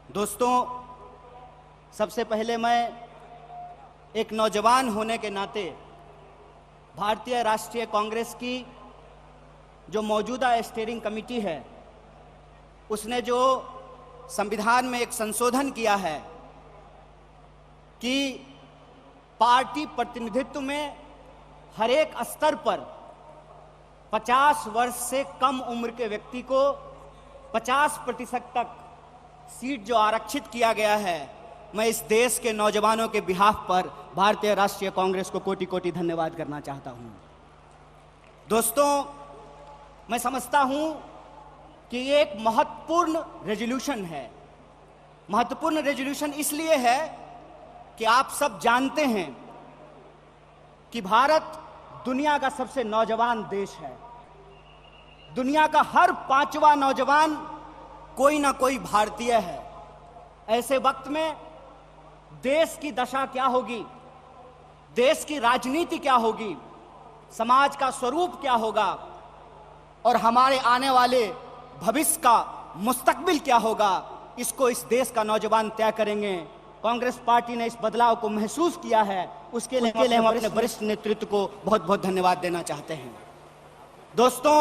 दोस्तों, सबसे पहले मैं एक नौजवान होने के नाते भारतीय राष्ट्रीय कांग्रेस की जो मौजूदा स्टीयरिंग कमेटी है उसने जो संविधान में एक संशोधन किया है कि पार्टी प्रतिनिधित्व में हर एक स्तर पर 50 वर्ष से कम उम्र के व्यक्ति को 50% तक सीट जो आरक्षित किया गया है, मैं इस देश के नौजवानों के बिहाफ पर भारतीय राष्ट्रीय कांग्रेस को कोटि कोटि धन्यवाद करना चाहता हूं। दोस्तों, मैं समझता हूं कि ये एक महत्वपूर्ण रेजोल्यूशन है। महत्वपूर्ण रेजोल्यूशन इसलिए है कि आप सब जानते हैं कि भारत दुनिया का सबसे नौजवान देश है। दुनिया का हर 5वां नौजवान कोई ना कोई भारतीय है। ऐसे वक्त में देश की दशा क्या होगी, देश की राजनीति क्या होगी, समाज का स्वरूप क्या होगा और हमारे आने वाले भविष्य का मुस्तकबिल क्या होगा, इसको इस देश का नौजवान तय करेंगे। कांग्रेस पार्टी ने इस बदलाव को महसूस किया है, उसके लिए हम अपने वरिष्ठ नेतृत्व को बहुत बहुत धन्यवाद देना चाहते हैं। दोस्तों,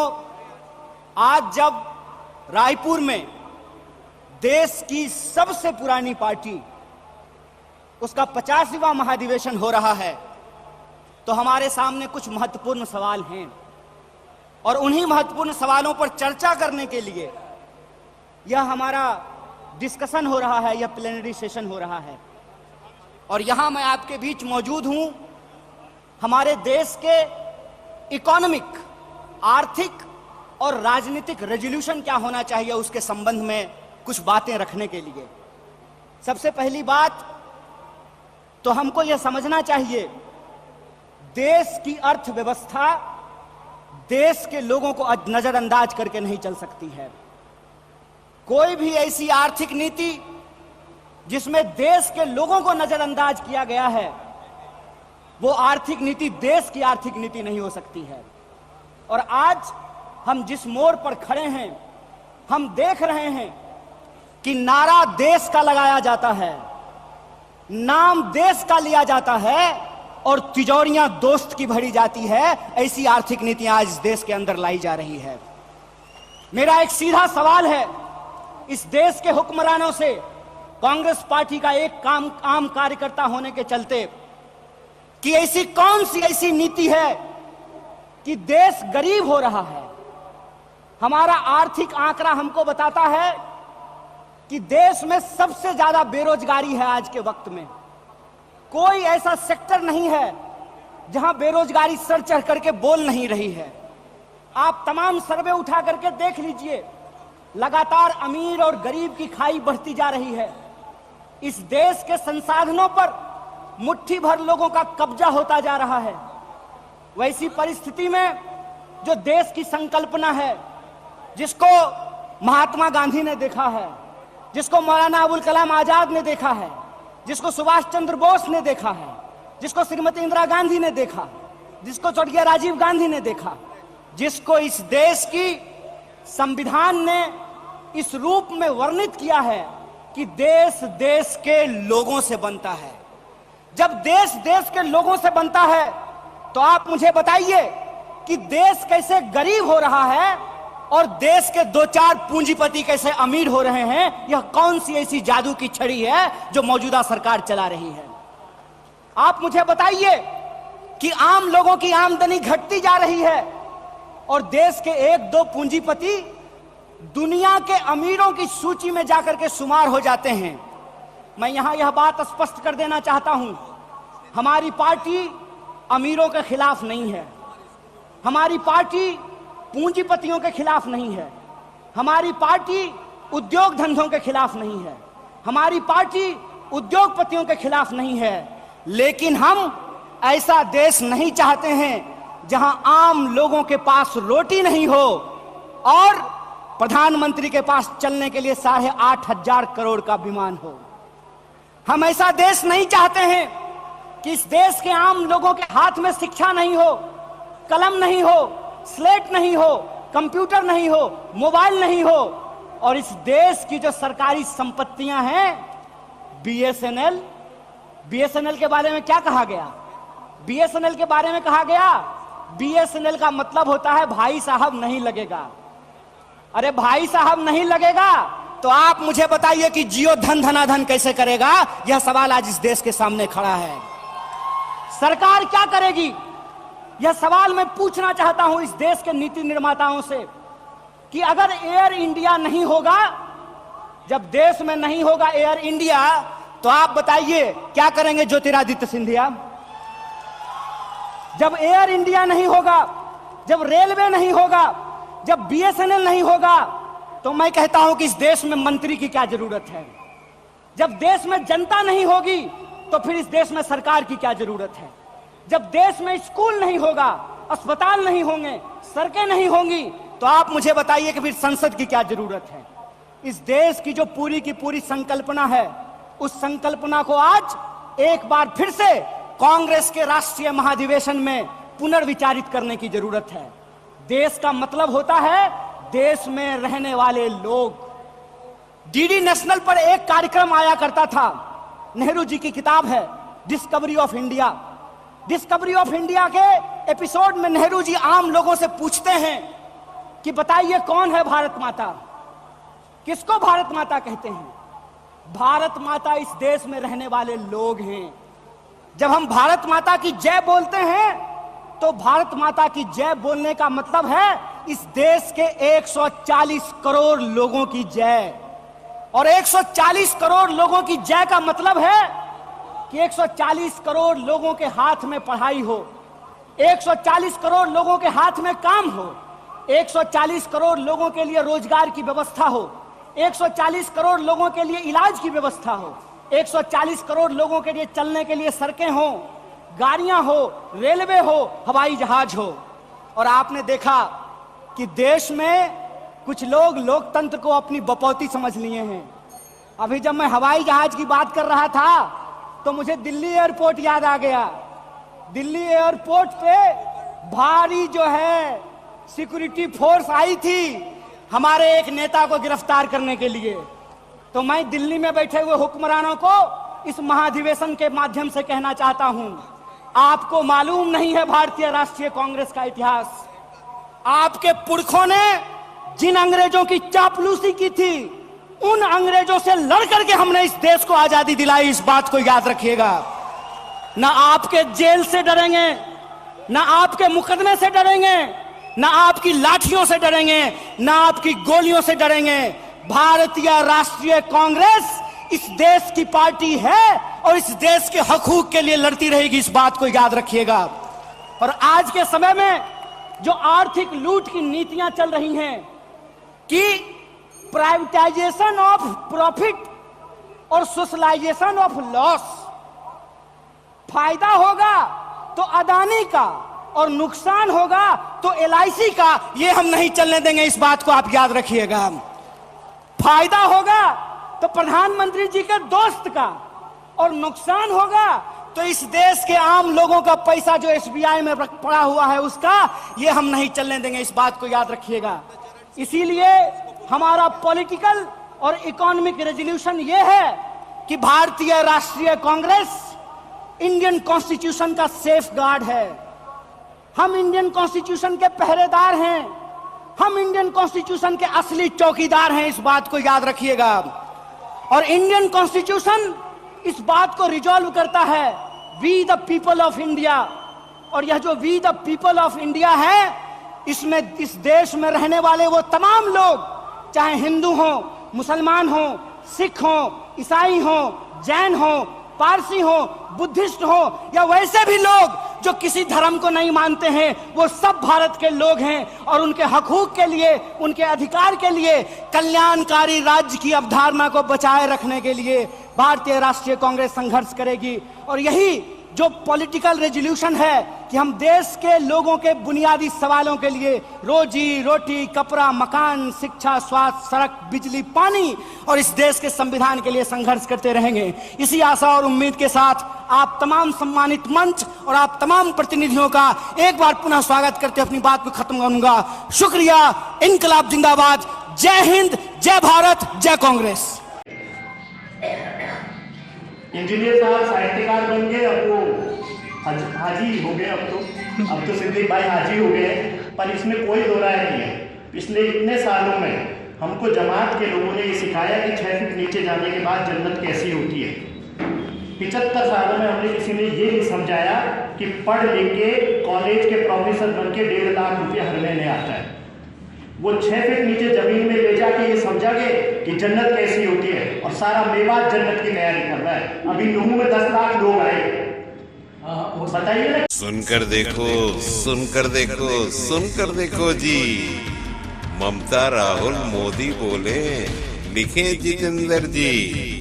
आज जब रायपुर में देश की सबसे पुरानी पार्टी उसका 50वां महाधिवेशन हो रहा है, तो हमारे सामने कुछ महत्वपूर्ण सवाल हैं और उन्हीं महत्वपूर्ण सवालों पर चर्चा करने के लिए यह हमारा डिस्कशन हो रहा है, यह प्लेनरी सेशन हो रहा है। और यहां मैं आपके बीच मौजूद हूं हमारे देश के इकोनॉमिक, आर्थिक और राजनीतिक रेजोल्यूशन क्या होना चाहिए उसके संबंध में कुछ बातें रखने के लिए। सबसे पहली बात तो हमको यह समझना चाहिए, देश की अर्थव्यवस्था देश के लोगों को नजरअंदाज करके नहीं चल सकती है। कोई भी ऐसी आर्थिक नीति जिसमें देश के लोगों को नजरअंदाज किया गया है, वो आर्थिक नीति देश की आर्थिक नीति नहीं हो सकती है। और आज हम जिस मोड़ पर खड़े हैं, हम देख रहे हैं कि नारा देश का लगाया जाता है, नाम देश का लिया जाता है और तिजोरियां दोस्त की भरी जाती है। ऐसी आर्थिक नीतियां आज इस देश के अंदर लाई जा रही है। मेरा एक सीधा सवाल है इस देश के हुक्मरानों से, कांग्रेस पार्टी का एक आम कार्यकर्ता होने के चलते, कि ऐसी कौन सी ऐसी नीति है कि देश गरीब हो रहा है। हमारा आर्थिक आंकड़ा हमको बताता है कि देश में सबसे ज्यादा बेरोजगारी है आज के वक्त में। कोई ऐसा सेक्टर नहीं है जहां बेरोजगारी सर चढ़ करके बोल नहीं रही है। आप तमाम सर्वे उठा करके देख लीजिए, लगातार अमीर और गरीब की खाई बढ़ती जा रही है। इस देश के संसाधनों पर मुट्ठी भर लोगों का कब्जा होता जा रहा है। वैसी परिस्थिति में जो देश की संकल्पना है, जिसको महात्मा गांधी ने देखा है, जिसको मौलाना अबुल कलाम आजाद ने देखा है, जिसको सुभाष चंद्र बोस ने देखा है, जिसको श्रीमती इंदिरा गांधी ने देखा, जिसको स्वर्गीय राजीव गांधी ने देखा, जिसको इस देश की संविधान ने इस रूप में वर्णित किया है कि देश देश के लोगों से बनता है। जब देश देश के लोगों से बनता है तो आप मुझे बताइए कि देश कैसे गरीब हो रहा है और देश के 2-4 पूंजीपति कैसे अमीर हो रहे हैं। यह कौन सी ऐसी जादू की छड़ी है जो मौजूदा सरकार चला रही है। आप मुझे बताइए कि आम लोगों की आमदनी घटती जा रही है और देश के 1-2 पूंजीपति दुनिया के अमीरों की सूची में जाकर के शुमार हो जाते हैं। मैं यहां यह बात स्पष्ट कर देना चाहता हूं, हमारी पार्टी अमीरों के खिलाफ नहीं है, हमारी पार्टी पूंजीपतियों के खिलाफ नहीं है, हमारी पार्टी उद्योग धंधों के खिलाफ नहीं है, हमारी पार्टी उद्योगपतियों के खिलाफ नहीं है। लेकिन हम ऐसा देश नहीं चाहते हैं जहां आम लोगों के पास रोटी नहीं हो और प्रधानमंत्री के पास चलने के लिए 8,500 करोड़ का विमान हो। हम ऐसा देश नहीं चाहते हैं कि इस देश के आम लोगों के हाथ में शिक्षा नहीं हो, कलम नहीं हो, स्लेट नहीं हो, कंप्यूटर नहीं हो, मोबाइल नहीं हो और इस देश की जो सरकारी संपत्तियां हैं, बीएसएनएल, बीएसएनएल के बारे में क्या कहा गया? बीएसएनएल के बारे में कहा गया, बीएसएनएल का मतलब होता है भाई साहब नहीं लगेगा। अरे भाई साहब नहीं लगेगा तो आप मुझे बताइए कि जियो धन धनाधन कैसे करेगा? यह सवाल आज इस देश के सामने खड़ा है। सरकार क्या करेगी? यह सवाल मैं पूछना चाहता हूं इस देश के नीति निर्माताओं से कि अगर एयर इंडिया नहीं होगा, जब देश में नहीं होगा एयर इंडिया, तो आप बताइए क्या करेंगे ज्योतिरादित्य सिंधिया? जब एयर इंडिया नहीं होगा, जब रेलवे नहीं होगा, जब बीएसएनएल नहीं होगा, तो मैं कहता हूं कि इस देश में मंत्री की क्या जरूरत है? जब देश में जनता नहीं होगी तो फिर इस देश में सरकार की क्या जरूरत है? जब देश में स्कूल नहीं होगा, अस्पताल नहीं होंगे, सड़कें नहीं होंगी, तो आप मुझे बताइए कि फिर संसद की क्या जरूरत है? इस देश की जो पूरी की पूरी संकल्पना है, उस संकल्पना को आज एक बार फिर से कांग्रेस के राष्ट्रीय महाधिवेशन में पुनर्विचारित करने की जरूरत है। देश का मतलब होता है देश में रहने वाले लोग। डीडी नेशनल पर एक कार्यक्रम आया करता था, नेहरू जी की किताब है discovery of India. Discovery of India के एपिसोड में नेहरू जी आम लोगों से पूछते हैं कि बताइए कौन है भारत माता? किसको भारत माता कहते हैं? भारत माता इस देश में रहने वाले लोग हैं। जब हम भारत माता की जय बोलते हैं तो भारत माता की जय बोलने का मतलब है इस देश के 140 करोड़ लोगों की जय। और 140 करोड़ लोगों की जय का मतलब है कि 140 करोड़ लोगों के हाथ में पढ़ाई हो, 140 करोड़ लोगों के हाथ में काम हो, 140 करोड़ लोगों के लिए रोजगार की व्यवस्था हो, 140 करोड़ लोगों के लिए इलाज की व्यवस्था हो, 140 करोड़ लोगों के लिए चलने के लिए सड़कें हो, गाड़ियां हो, रेलवे हो, हवाई जहाज हो। और आपने देखा कि देश में कुछ लोग लोकतंत्र को अपनी बपौती समझ लिए हैं। अभी जब मैं हवाई जहाज की बात कर रहा था तो मुझे दिल्ली एयरपोर्ट याद आ गया। दिल्ली एयरपोर्ट पे भारी जो है सिक्योरिटी फोर्स आई थी हमारे एक नेता को गिरफ्तार करने के लिए। तो मैं दिल्ली में बैठे हुए हुक्मरानों को इस महाधिवेशन के माध्यम से कहना चाहता हूं, आपको मालूम नहीं है भारतीय राष्ट्रीय कांग्रेस का इतिहास। आपके पुरखों ने जिन अंग्रेजों की चापलूसी की थी, उन अंग्रेजों से लड़ करके हमने इस देश को आजादी दिलाई। इस बात को याद रखिएगा। ना आपके जेल से डरेंगे, ना आपके मुकदमे से डरेंगे, ना आपकी लाठियों से डरेंगे, ना आपकी गोलियों से डरेंगे। भारतीय राष्ट्रीय कांग्रेस इस देश की पार्टी है और इस देश के हकूक के लिए लड़ती रहेगी। इस बात को याद रखिएगा। और आज के समय में जो आर्थिक लूट की नीतियां चल रही हैं कि प्राइवेटाइजेशन ऑफ प्रॉफिट और सोशलाइजेशन ऑफ लॉस, फायदा होगा तो अदानी का और नुकसान होगा तो एलआईसी का, ये हम नहीं चलने देंगे। इस बात को आप याद रखिएगा। फायदा होगा तो प्रधानमंत्री जी के दोस्त का और नुकसान होगा तो इस देश के आम लोगों का पैसा जो एसबीआई में पड़ा हुआ है उसका, ये हम नहीं चलने देंगे। इस बात को याद रखिएगा। इसीलिए हमारा पॉलिटिकल और इकोनॉमिक रेजोल्यूशन ये है कि भारतीय राष्ट्रीय कांग्रेस इंडियन कॉन्स्टिट्यूशन का सेफ गार्ड है। हम इंडियन कॉन्स्टिट्यूशन के पहरेदार हैं, हम इंडियन कॉन्स्टिट्यूशन के असली चौकीदार हैं। इस बात को याद रखिएगा। और इंडियन कॉन्स्टिट्यूशन इस बात को रिजॉल्व करता है, we the people of India. और यह जो we the people of India है, इसमें इस देश में रहने वाले वो तमाम लोग, चाहे हिंदू हो, मुसलमान हो, सिख हो, ईसाई हो, जैन हो, पारसी हो, बुद्धिस्ट हो या वैसे भी लोग जो किसी धर्म को नहीं मानते हैं, वो सब भारत के लोग हैं। और उनके हकूक के लिए, उनके अधिकार के लिए, कल्याणकारी राज्य की अवधारणा को बचाए रखने के लिए भारतीय राष्ट्रीय कांग्रेस संघर्ष करेगी। और यही जो पॉलिटिकल रेजोल्यूशन है कि हम देश के लोगों के बुनियादी सवालों के लिए, रोजी रोटी, कपड़ा, मकान, शिक्षा, स्वास्थ्य, सड़क, बिजली, पानी और इस देश के संविधान के लिए संघर्ष करते रहेंगे। इसी आशा और उम्मीद के साथ आप तमाम सम्मानित मंच और आप तमाम प्रतिनिधियों का एक बार पुनः स्वागत करते अपनी बात को खत्म करूंगा। शुक्रिया। इनकलाब जिंदाबाद, जय हिंद, जय भारत, जय कांग्रेस। इंजीनियर साहब साहित्यकार बन गए, अब वो हाजी हो गए, अब तो सिद्दीक भाई हाजी हो गए, पर इसमें कोई दो राय नहीं है। पिछले इतने सालों में हमको जमात के लोगों ने ये सिखाया कि 6 फीट नीचे जाने के बाद जन्नत कैसी होती है। 75 सालों में हमने किसी ने ये नहीं समझाया कि पढ़ लिख के कॉलेज के प्रोफेसर बन के 1.5 लाख रुपये हर महीने आता है। वो 6 फीट नीचे जमीन में ले जाके ये समझा गए कि जन्नत कैसी होती है, और सारा मेवात जन्नत की तैयारी कर रहा है। अभी नूह में 10 लाख लोग आए, बताइए ना। सुनकर देखो, सुनकर देखो, सुनकर देखो जी, ममता राहुल मोदी बोले, लिखे जितेंद्र जी।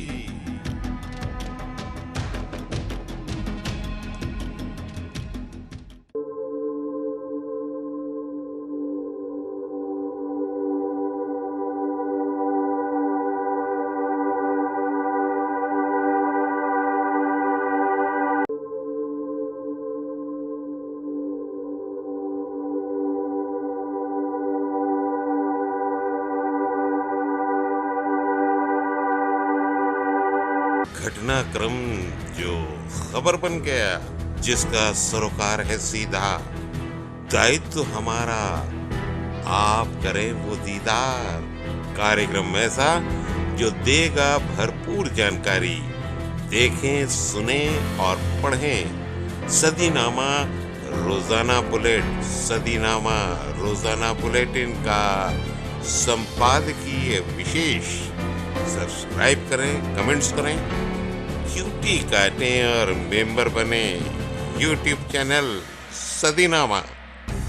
घटनाक्रम जो खबर बन गया, जिसका सरोकार है सीधा, दायित्व हमारा, आप करें वो दीदार। कार्यक्रम ऐसा जो देगा भरपूर जानकारी, देखें, सुने और पढ़ें। सदीनामा रोजाना बुलेट, सदीनामा रोजाना बुलेटिन का संपादकीय विशेष। सब्सक्राइब करें, कमेंट्स करें, क्यूटी काटें और मेंबर बने यूट्यूब चैनल सदीनामा।